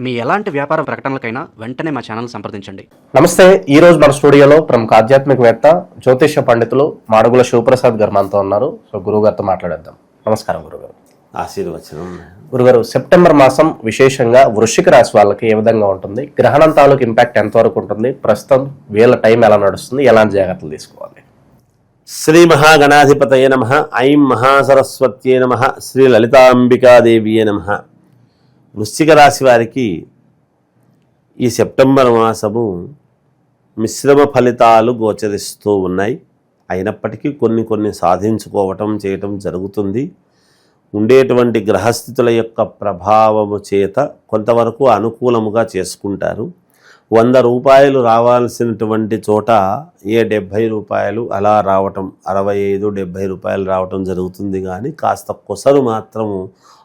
మీ ఎలాంటి వ్యాపార ప్రకటనలకైనా వెంటనే మా ఛానల్ సంప్రదించండి. నమస్తే. ఈ రోజు మన స్టూడియోలో ప్రముఖ ఆధ్యాత్మికవేత్త జ్యోతిష్య పండితులు మాడుగుల శివప్రసాద్ గారు మనతో ఉన్నారు. సో గురువు గారితో మాట్లాడేద్దాం. నమస్కారం గురుగారు. ఆశీర్వచనం. గురుగారు, సెప్టెంబర్ మాసం విశేషంగా వృశ్చిక రాశి వాళ్ళకి ఏ విధంగా ఉంటుంది? గ్రహణం తాలూకు ఇంపాక్ట్ ఎంతవరకు ఉంటుంది? ప్రస్తుతం వీళ్ళ టైం ఎలా నడుస్తుంది? ఎలాంటి జాగ్రత్తలు తీసుకోవాలి? శ్రీ మహాగణాధిపతయ నమః. ఐం మహాసరస్వత్యే నమః. శ్రీ లలితాంబికాదేవియే నమః. వృశ్చిక రాశి వారికి ఈ సెప్టెంబర్ మాసము మిశ్రమ ఫలితాలు గోచరిస్తూ ఉన్నాయి. అయినప్పటికీ కొన్ని సాధించుకోవటం చేయటం జరుగుతుంది. ఉండేటువంటి గ్రహస్థితుల యొక్క ప్రభావము చేత కొంతవరకు అనుకూలముగా చేసుకుంటారు. 100 రూపాయలు రావాల్సినటువంటి చోట 70 రూపాయలు అలా రావటం, 65-70 రూపాయలు రావటం జరుగుతుంది. కానీ కాస్త కొసరు మాత్రము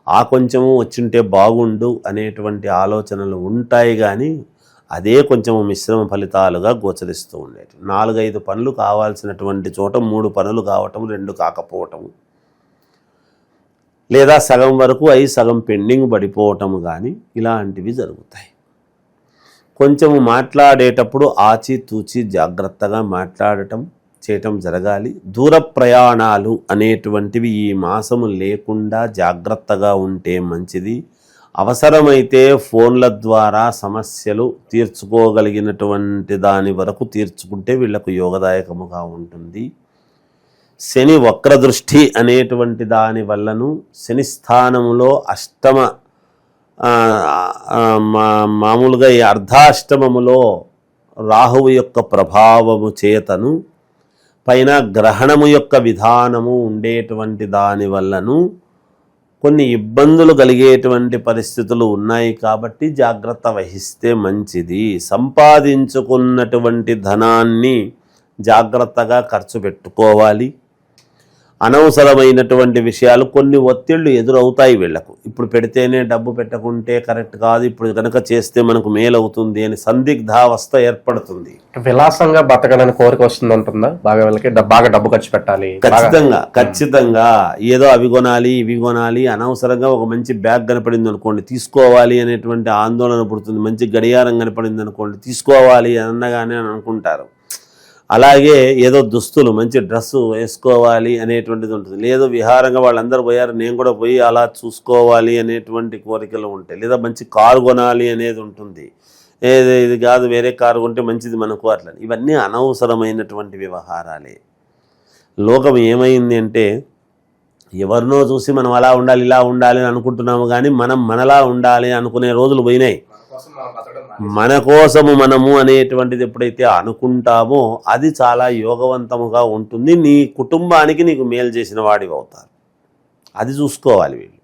ఆ కొంచెము వచ్చింటే బాగుండు అనేటువంటి ఆలోచనలు ఉంటాయి. కానీ అదే కొంచెము మిశ్రమ ఫలితాలుగా గోచరిస్తూ ఉండేవి. 4-5 పనులు కావాల్సినటువంటి చోట 3 పనులు కావటం, 2 కాకపోవటము, లేదా సగం వరకు అయి సగం పెండింగ్ పడిపోవటము కానీ ఇలాంటివి జరుగుతాయి. కొంచెము మాట్లాడేటప్పుడు ఆచితూచి జాగ్రత్తగా మాట్లాడటం చేయటం జరగాలి. దూర ప్రయాణాలు అనేటువంటివి ఈ మాసము లేకుండా జాగ్రత్తగా ఉంటే మంచిది. అవసరమైతే ఫోన్ల ద్వారా సమస్యలు తీర్చుకోగలిగినటువంటి దాని వరకు తీర్చుకుంటే వీళ్లకు యోగదాయకముగా ఉంటుంది. శని వక్రదృష్టి అనేటువంటి దాని వల్లను శని స్థానములో అష్టమ మామూలుగా ఈ అర్ధాష్టమములో రాహువు యొక్క ప్రభావము చేతను పైన గ్రహణము యొక్క విధానము ఉండేటువంటి దాని వల్లను కొన్ని ఇబ్బందులు కలిగేటువంటి పరిస్థితులు ఉన్నాయి. కాబట్టి జాగ్రత్త వహిస్తే మంచిది. సంపాదించుకున్నటువంటి ధనాన్ని జాగ్రత్తగా ఖర్చు పెట్టుకోవాలి. అనవసరమైనటువంటి విషయాలు కొన్ని ఒత్తిళ్లు ఎదురవుతాయి వీళ్లకు. ఇప్పుడు పెడితేనే డబ్బు, పెట్టకుంటే కరెక్ట్ కాదు, ఇప్పుడు కనుక చేస్తే మనకు మేలవుతుంది అని సందిగ్ధావస్థ ఏర్పడుతుంది. విలాసంగా బతకడానికి కోరిక వస్తుంది ఉంటుందా? బాగా వీళ్ళకి బాగా డబ్బు ఖర్చు పెట్టాలి. ఖచ్చితంగా ఏదో అవి కొనాలి, ఇవి కొనాలి, అనవసరంగా ఒక మంచి బ్యాగ్ కనపడింది అనుకోండి తీసుకోవాలి అనేటువంటి ఆందోళన పుడుతుంది. మంచి గడియారం కనపడింది అనుకోండి తీసుకోవాలి అనగానే అనుకుంటారు. అలాగే ఏదో దుస్తులు, మంచి డ్రెస్సు వేసుకోవాలి అనేటువంటిది ఉంటుంది. లేదు విహారంగా వాళ్ళందరూ పోయారు, నేను కూడా పోయి అలా చూసుకోవాలి అనేటువంటి కోరికలు ఉంటాయి. లేదా మంచి కారు కొనాలి అనేది ఉంటుంది. ఇది కాదు వేరే కారు కొంటే మంచిది మనకు, అట్లా. ఇవన్నీ అనవసరమైనటువంటి వ్యవహారాలే. లోకం ఏమైంది అంటే ఎవరినో చూసి మనం అలా ఉండాలి, ఇలా ఉండాలి అని అనుకుంటున్నాము. కానీ మనం మనలా ఉండాలి అనుకునే రోజులు పోయినాయి. మన కోసము మనము అనేటువంటిది ఎప్పుడైతే అనుకుంటామో అది చాలా యోగవంతముగా ఉంటుంది. నీ కుటుంబానికి నీకు మేలు చేసిన వాడివి అవుతారు. అది చూసుకోవాలి వీళ్ళు.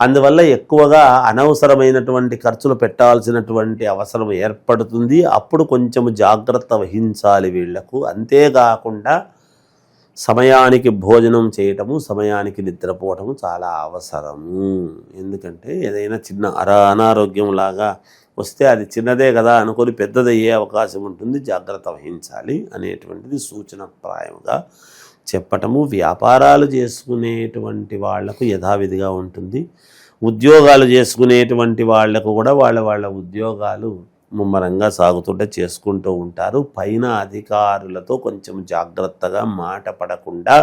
అందువల్ల ఎక్కువగా అనవసరమైనటువంటి ఖర్చులు పెట్టాల్సినటువంటి అవసరం ఏర్పడుతుంది. అప్పుడు కొంచెము జాగ్రత్త వహించాలి వీళ్లకు. అంతేకాకుండా సమయానికి భోజనం చేయటము, సమయానికి నిద్రపోవటము చాలా అవసరము. ఎందుకంటే ఏదైనా చిన్న అనారోగ్యం లాగా వస్తే అది చిన్నదే కదా అనుకొని పెద్దదయ్యే అవకాశం ఉంటుంది. జాగ్రత్త వహించాలి అనేటువంటిది సూచనప్రాయంగా చెప్పటము. వ్యాపారాలు చేసుకునేటువంటి వాళ్లకు యథావిధిగా ఉంటుంది. ఉద్యోగాలు చేసుకునేటువంటి వాళ్లకు కూడా వాళ్ళ ఉద్యోగాలు ముమ్మరంగా సాగుతుంటే చేసుకుంటూ ఉంటారు. పైన అధికారులతో కొంచెం జాగ్రత్తగా మాట పడకుండా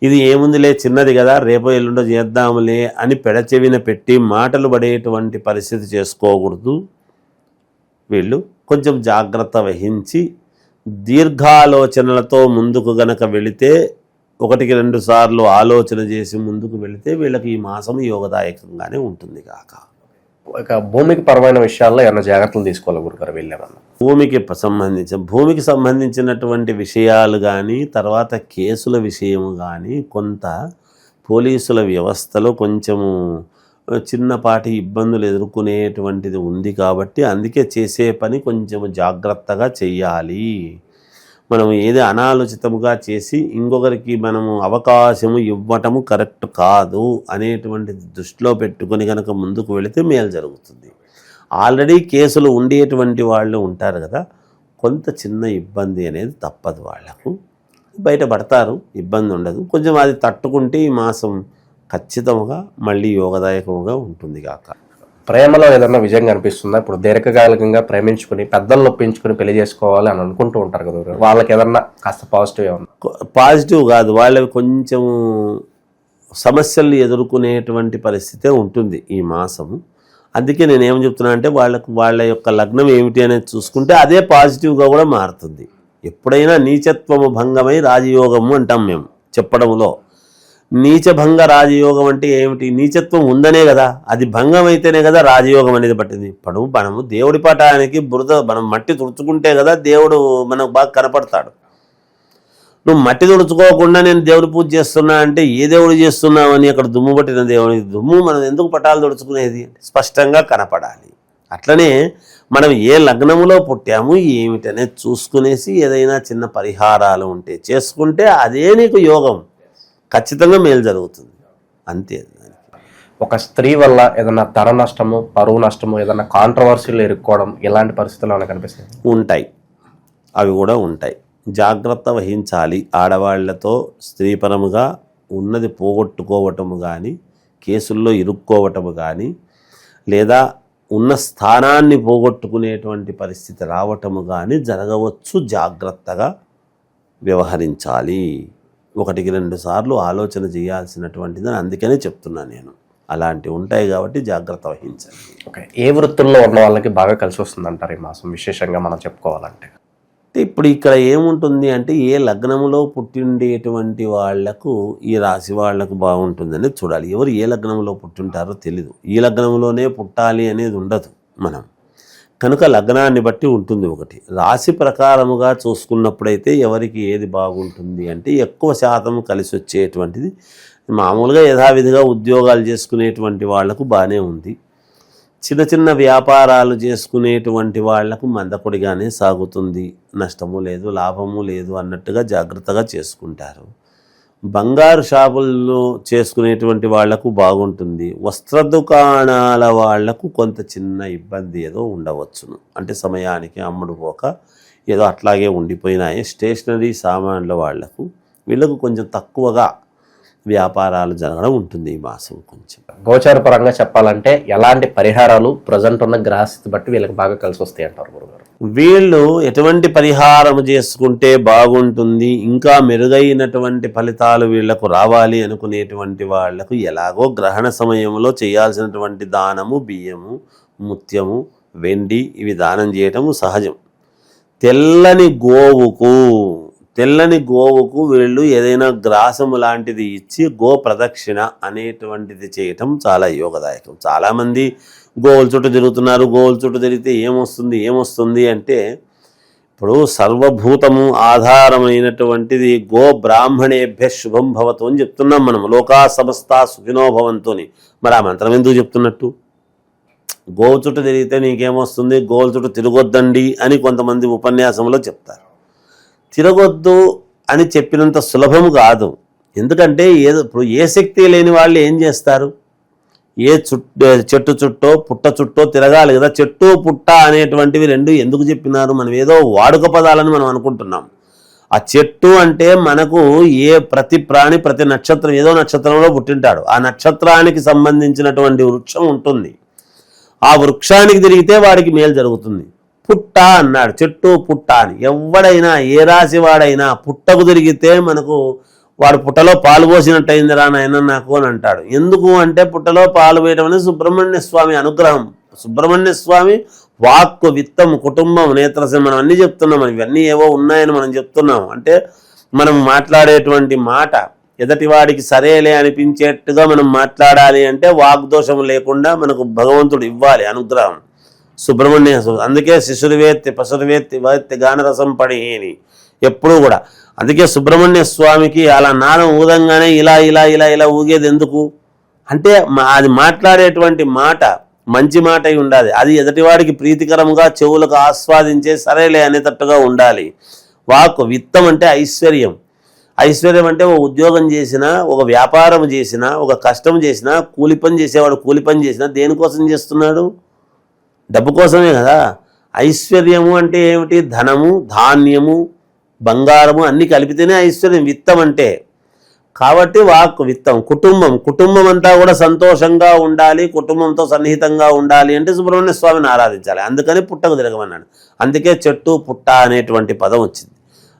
ఇది ఏముందిలే చిన్నది కదా రేపో ఎల్లుండో చేద్దాములే అని పెడచెవిన పెట్టి మాటలు పడేటువంటి పరిస్థితి చేసుకోకూడదు. వీళ్ళు కొంచెం జాగ్రత్త వహించి దీర్ఘాలోచనలతో ముందుకు గనక వెళితే, 1-2 సార్లు ఆలోచన చేసి ముందుకు వెళితే వీళ్ళకి ఈ మాసం యోగదాయకంగానే ఉంటుంది కాక. ఇక భూమికి పరమైన విషయాల్లో ఏమైనా జాగ్రత్తలు తీసుకోవాలి గురుగారు వెళ్ళామన్నా? భూమికి సంబంధించినటువంటి విషయాలు కానీ, తర్వాత కేసుల విషయము కానీ, కొంత పోలీసుల వ్యవస్థలో కొంచెము చిన్నపాటి ఇబ్బందులు ఎదుర్కొనేటువంటిది ఉంది. కాబట్టి అందుకే చేసే పని కొంచెము జాగ్రత్తగా చెయ్యాలి. మనం ఏది అనాలోచితముగా చేసి ఇంకొకరికి మనము అవకాశము ఇవ్వటము కరెక్ట్ కాదు అనేటువంటిది దృష్టిలో పెట్టుకొని కనుక ముందుకు వెళితే మేలు జరుగుతుంది. ఆల్రెడీ కేసులు ఉండేటువంటి వాళ్ళు ఉంటారు కదా, కొంత చిన్న ఇబ్బంది అనేది తప్పదు. వాళ్లకు బయటపడతారు, ఇబ్బంది ఉండదు. కొంచెం అది తట్టుకుంటే ఈ మాసం ఖచ్చితంగా మళ్ళీ యోగదాయకముగా ఉంటుంది కాక. ప్రేమలో ఏదన్నా విజయం కనిపిస్తుందా? ఇప్పుడు దీర్ఘకాలికంగా ప్రేమించుకుని పెద్దలు ఒప్పించుకుని పెళ్లి చేసుకోవాలి అని అనుకుంటూ ఉంటారు కదా గురుగారు. వాళ్ళకి ఏదన్నా కాస్త పాజిటివ్ ఏమన్నా? పాజిటివ్ కాదు, వాళ్ళకి కొంచెం సమస్యలు ఎదుర్కొనేటువంటి పరిస్థితే ఉంటుంది ఈ మాసము. అందుకే నేను ఏం చెప్తున్నా అంటే వాళ్ళ యొక్క లగ్నం ఏమిటి అనేది చూసుకుంటే అదే పాజిటివ్గా కూడా మారుతుంది. ఎప్పుడైనా నీచత్వము భంగమై రాజయోగము అంటాం మేము చెప్పడంలో. నీచభంగ రాజయోగం అంటే ఏమిటి? నీచత్వం ఉందనే కదా, అది భంగం అయితేనే కదా రాజయోగం అనేది పట్టింది. ఇప్పుడు మనము దేవుడి పటానికి బురద మనం మట్టి తుడుచుకుంటే కదా దేవుడు మనకు బాగా కనపడతాడు. నువ్వు మట్టి తుడుచుకోకుండా నేను దేవుడి పూజ చేస్తున్నా అంటే ఏ దేవుడు చేస్తున్నావు అని అక్కడ దుమ్ము పట్టిన దేవుడి దుమ్ము మనం ఎందుకు పటాలు తుడుచుకునేది? స్పష్టంగా కనపడాలి. అట్లనే మనం ఏ లగ్నములో పుట్టాము ఏమిటనేది చూసుకునేసి ఏదైనా చిన్న పరిహారాలు ఉంటే చేసుకుంటే అదే నీకు యోగం, ఖచ్చితంగా మేలు జరుగుతుంది. అంతే. ఒక స్త్రీ వల్ల ఏదైనా తర నష్టము, పరువు నష్టము, ఏదైనా కాంట్రవర్సీలు ఎదుర్కోవడం ఇలాంటి పరిస్థితులు ఏమైనా కనిపిస్తాయి? ఉంటాయి, అవి కూడా ఉంటాయి. జాగ్రత్త వహించాలి. ఆడవాళ్లతో స్త్రీపరముగా ఉన్నది పోగొట్టుకోవటము కానీ, కేసుల్లో ఇరుక్కోవటము కానీ, లేదా ఉన్న స్థానాన్ని పోగొట్టుకునేటువంటి పరిస్థితి రావటము కానీ జరగవచ్చు. జాగ్రత్తగా వ్యవహరించాలి. 1-2 సార్లు ఆలోచన చేయాల్సినటువంటిదని అందుకనే చెప్తున్నాను నేను. అలాంటివి ఉంటాయి కాబట్టి జాగ్రత్త వహించాలి. ఓకే, ఏ వృత్తుల్లో ఉన్న వాళ్ళకి బాగా కలిసి వస్తుందంటారు ఈ మాసం విశేషంగా మనం చెప్పుకోవాలంటే? ఇప్పుడు ఇక్కడ ఏముంటుంది అంటే ఏ లగ్నములో పుట్టిండేటువంటి వాళ్లకు ఈ రాశి వాళ్లకు బాగుంటుందని చూడాలి. ఎవరు ఏ లగ్నంలో పుట్టింటారో తెలీదు. ఈ లగ్నంలోనే పుట్టాలి అనేది ఉండదు మనం కనుక లగ్నాన్ని బట్టి ఉంటుంది. ఒకటి రాశి ప్రకారముగా చూసుకున్నప్పుడైతే ఎవరికి ఏది బాగుంటుంది అంటే ఎక్కువ శాతం కలిసి వచ్చేటువంటిది మామూలుగా యథావిధిగా ఉద్యోగాలు చేసుకునేటువంటి వాళ్లకు బాగానే ఉంది. చిన్న చిన్న వ్యాపారాలు చేసుకునేటువంటి వాళ్లకు మందకొడిగానే సాగుతుంది. నష్టము లేదు, లాభము లేదు అన్నట్టుగా జాగ్రత్తగా చేసుకుంటారు. బంగారు షాపుల్లో చేసుకునేటువంటి వాళ్లకు బాగుంటుంది. వస్త్ర దుకాణాల వాళ్లకు కొంత చిన్న ఇబ్బంది ఏదో ఉండవచ్చును. అంటే సమయానికి అమ్ముడు పోక ఏదో అట్లాగే ఉండిపోయినాయి. స్టేషనరీ సామాన్ల వాళ్లకు వీళ్ళకు కొంచెం తక్కువగా వ్యాపారాలు జరగడం ఉంటుంది ఈ మాసం. కొంచెం గోచార పరంగా చెప్పాలంటే ఎలాంటి పరిహారాలు ప్రజెంట్ ఉన్న గ్రహస్థితి బట్టి వీళ్ళకి బాగా కలిసి వస్తాయి అంటారు గురుగారు? వీళ్ళు ఎటువంటి పరిహారం చేసుకుంటే బాగుంటుంది, ఇంకా మెరుగైనటువంటి ఫలితాలు వీళ్లకు రావాలి అనుకునేటువంటి వాళ్లకు ఎలాగో గ్రహణ సమయంలో చేయాల్సినటువంటి దానము బియ్యము, ముత్యము, వెండి ఇవి దానం చేయటము సహజం. తెల్లని గోవుకు వీళ్ళు ఏదైనా గ్రాసము లాంటిది ఇచ్చి గో ప్రదక్షిణ అనేటువంటిది చేయటం చాలా యోగదాయకం. చాలామంది గోవుల చుట్టూ తిరుగుతున్నారు. గోవుల చుట్టూ తిరిగితే ఏమొస్తుంది అంటే ఇప్పుడు సర్వభూతము ఆధారమైనటువంటిది గో బ్రాహ్మణేభ్య శుభం భవతు అని చెప్తున్నాం మనం. లోకా సమస్త సుఖినో భవంతుని. మరి ఆ మంత్రం ఎందుకు చెప్తున్నట్టు? గోవు చుట్టూ తిరిగితే నీకేమొస్తుంది? గోవుల చుట్టూ తిరగొద్దండి అని కొంతమంది ఉపన్యాసంలో చెప్తారు. తిరగొద్దు అని చెప్పినంత సులభము కాదు. ఎందుకంటే ఇప్పుడు ఏ శక్తి లేని వాళ్ళు ఏం చేస్తారు? చెట్టు చుట్టో పుట్ట చుట్టో తిరగాలి కదా. చెట్టు పుట్ట అనేటువంటివి రెండు ఎందుకు చెప్పినారు? మనం ఏదో వాడుక పదాలని మనం అనుకుంటున్నాం. ఆ చెట్టు అంటే మనకు ప్రతి ప్రాణి ప్రతి నక్షత్రం ఏదో నక్షత్రంలో పుట్టింటాడు. ఆ నక్షత్రానికి సంబంధించినటువంటి వృక్షం ఉంటుంది. ఆ వృక్షానికి తిరిగితే వాడికి మేలు జరుగుతుంది. పుట్ట అన్నాడు, చెట్టు పుట్ట అని. ఎవడైనా ఏ రాశి వాడైనా పుట్టకు తిరిగితే మనకు వాడు పుట్టలో పాలు పోసినట్టు అయిందిరా నాయన నాకు అని అంటాడు. ఎందుకు అంటే పుట్టలో పాలు పోయడం అనేది సుబ్రహ్మణ్య స్వామి అనుగ్రహం. సుబ్రహ్మణ్య స్వామి వాక్కు, విత్తం, కుటుంబం, నేత్రసం మనం అన్నీ చెప్తున్నాం. ఇవన్నీ ఏవో ఉన్నాయని మనం చెప్తున్నాం. అంటే మనం మాట్లాడేటువంటి మాట ఎదటివాడికి సరేలే అనిపించేట్టుగా మనం మాట్లాడాలి అంటే వాగ్దోషం లేకుండా మనకు భగవంతుడు ఇవ్వాలి అనుగ్రహం. సుబ్రహ్మణ్య అందుకే శిశుర్వేత్తి పశుర్వేత్తి వేత్తి గానరసం పడిని ఎప్పుడూ కూడా. అందుకే సుబ్రహ్మణ్య స్వామికి అలా నాదం ఊదంగానే ఇలా ఇలా ఇలా ఇలా ఊగేది ఎందుకు అంటే అది మాట్లాడేటువంటి మాట మంచి మాట అయి ఉండాలి. అది ఎదుటివాడికి ప్రీతికరంగా చెవులకు ఆస్వాదించే సరేలే అనేటట్టుగా ఉండాలి. వాక్కు. విత్తం అంటే ఐశ్వర్యం. ఐశ్వర్యం అంటే ఒక ఉద్యోగం చేసినా, ఒక వ్యాపారం చేసినా, ఒక కష్టం చేసినా, కూలి పని చేసేవాడు కూలి పని చేసినా దేనికోసం చేస్తున్నాడు? డబ్బు కోసమే కదా. ఐశ్వర్యము అంటే ఏమిటి? ధనము, ధాన్యము, బంగారము అన్నీ కలిపితేనే ఐశ్వర్యం. విత్తం అంటే కాబట్టి వాక్ విత్తం. కుటుంబం అంతా కూడా సంతోషంగా ఉండాలి, కుటుంబంతో సన్నిహితంగా ఉండాలి అంటే సుబ్రహ్మణ్య స్వామిని ఆరాధించాలి. అందుకని పుట్టకు తిరగమన్నాడు. అందుకే చెట్టు పుట్ట అనేటువంటి పదం వచ్చింది.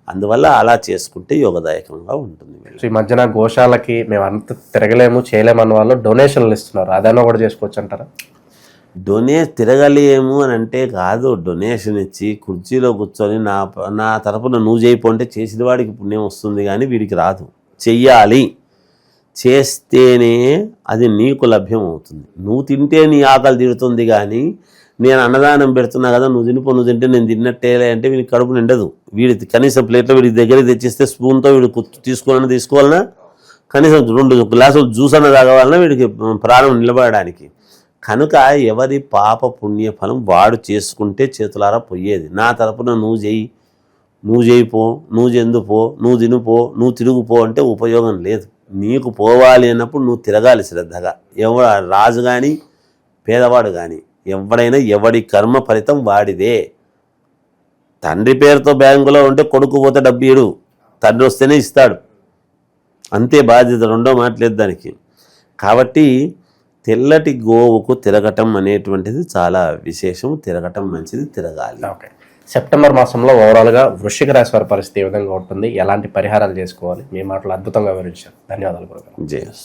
అందువల్ల అలా చేసుకుంటే యోగదాయకంగా ఉంటుంది. సో ఈ మధ్యన గోశాలకి మేము అంత తిరగలేము చేయలేము అన్న వాళ్ళు డొనేషన్లు ఇస్తున్నారు, అదైనా కూడా చేసుకోవచ్చు అంటారా? తిరగలేము అని అంటే కాదు, డొనేషన్ ఇచ్చి కుర్చీలో కూర్చొని నా తరపున నువ్వు చేయిపోంటే చేసిన వాడికి పుణ్యం వస్తుంది కానీ వీడికి రాదు. చెయ్యాలి, చేస్తేనే అది నీకు లభ్యం అవుతుంది. నువ్వు తింటే నీ ఆకలి తీరుతుంది కానీ నేను అన్నదానం పెడుతున్నా కదా నువ్వు తింటే నేను తిన్నట్టేలే అంటే వీడికి కడుపు నిండదు. వీడి కనీసం ప్లేట్లో వీడి దగ్గరికి తెచ్చిస్తే స్పూన్తో వీడు తీసుకోవాలన్నా కనీసం 2 గ్లాసులు జ్యూస్ అన్న తాగవాలన్నా వీడికి ప్రాణం నిలబడడానికి. కనుక ఎవరి పాప పుణ్యఫలం వాడు చేసుకుంటే చేతులారా పోయేది. నా తరపున నువ్వు చేయిపో, నువ్వు చెందుపో, నువ్వు తినుపో, నువ్వు తిరుగుపో అంటే ఉపయోగం లేదు. నీకు పోవాలి అన్నప్పుడు నువ్వు తిరగాలి శ్రద్ధగా. రాజు కానీ పేదవాడు కానీ ఎవడైనా ఎవడి కర్మ ఫలితం వాడిదే. తండ్రి పేరుతో బ్యాంకులో ఉంటే కొడుకు పోతే డబ్బు ఇడు, తండ్రి వస్తేనే ఇస్తాడు, అంతే బాధ్యత. రెండో మాటలేదు దానికి. కాబట్టి తెల్లటి గోవుకు తిరగటం అనేటువంటిది చాలా విశేషం. తిరగటం మంచిది, తిరగాలి. ఓకే, సెప్టెంబర్ మాసంలో ఓవరాల్గా వృశ్చిక రాశి వారి పరిస్థితి ఏ విధంగా ఉంటుంది, ఎలాంటి పరిహారాలు చేసుకోవాలి, మీ మాటలు అద్భుతంగా వివరించారు. ధన్యవాదాలు గురుగారు. జయస్.